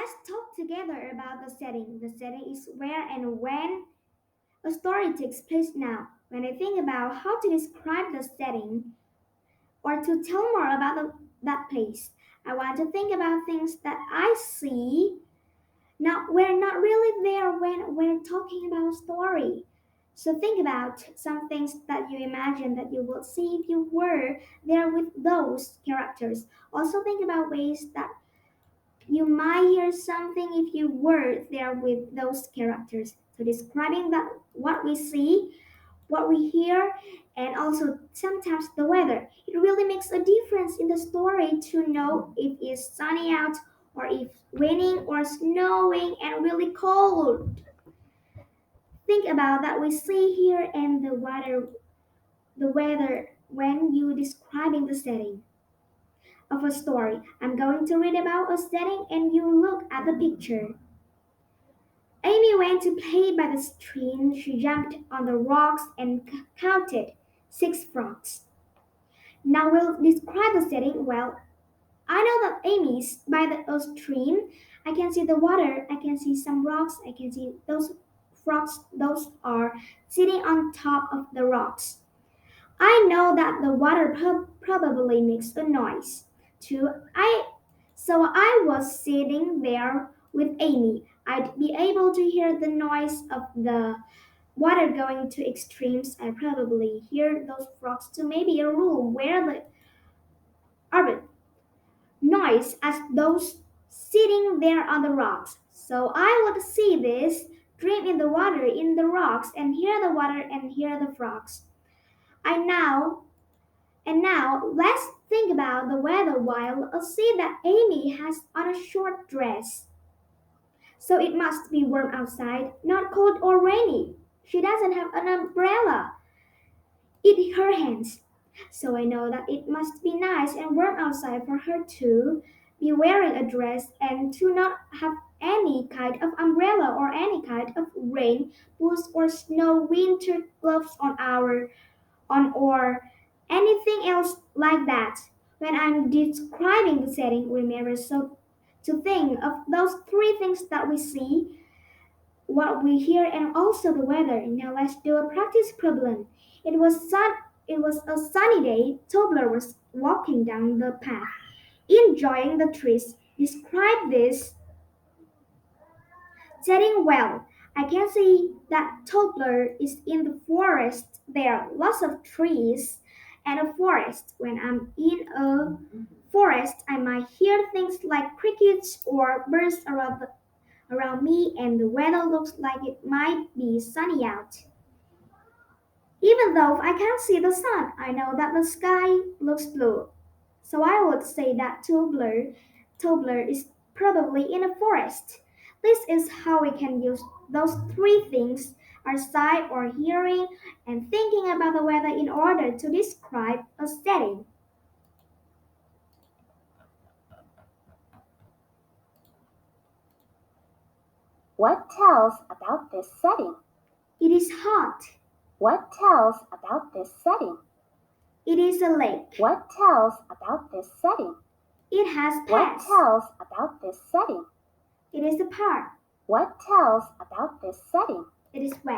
let's talk together about the setting. The setting is where and when a story takes place now. When I think about how to describe the setting or to tell more about that place, I want to think about things that I see. Now, we're not really there when we're talking about a story. So think about some things that you imagine that you would see if you were there with those characters. Also think about ways that you might hear something if you were there with those characters. So describing that what we see, what we hear, and also sometimes the weather. It really makes a difference in the story to know if it's sunny out or if raining or snowing and really cold. Think about that we see here and the weather when you describing the setting of a story. I'm going to read about a setting and you look at the picture. Amy went to play by the stream. She jumped on the rocks and counted 6 frogs. Now we'll describe the setting. Well, I know that Amy's by the stream. I can see the water. I can see some rocks. I can see those frogs. Those are sitting on top of the rocks. I know that the water probably makes a noise too. So I was sitting there with Amy. I'd be able to hear the noise of the water going to extremes. I probably hear those frogs to maybe a room where the urban noise as those sitting there on the rocks. So I would see this, dream in the water, in the rocks, and hear the water and hear the frogs. I now And now let's think about the weather while I see that Amy has on a short dress. So it must be warm outside, not cold or rainy. She doesn't have an umbrella in her hands. So I know that it must be nice and warm outside for her to be wearing a dress and to not have any kind of umbrella or any kind of rain boots or snow winter gloves on or anything else like that. When I'm describing the setting, remember so to think of those 3 things that we see, what we hear, and also the weather. Now let's do a practice problem. It was sun. It was a sunny day. Tobler was walking down the path, enjoying the trees. Describe this setting well. I can see that Tobler is in the forest. There are lots of trees and a forest. When I'm in a forest, I might hear things like crickets or birds around me, and the weather looks like it might be sunny out. Even though I can't see the sun, I know that the sky looks blue. So I would say that Tobler is probably in a forest. This is how we can use those 3 things, our sight or hearing and thinking about the weather in order to describe a setting. What tells about this setting? It is hot. What tells about this setting? It is a lake. What tells about this setting? It has What pets. tells about this setting? It is a park. What tells about this setting? It is wet.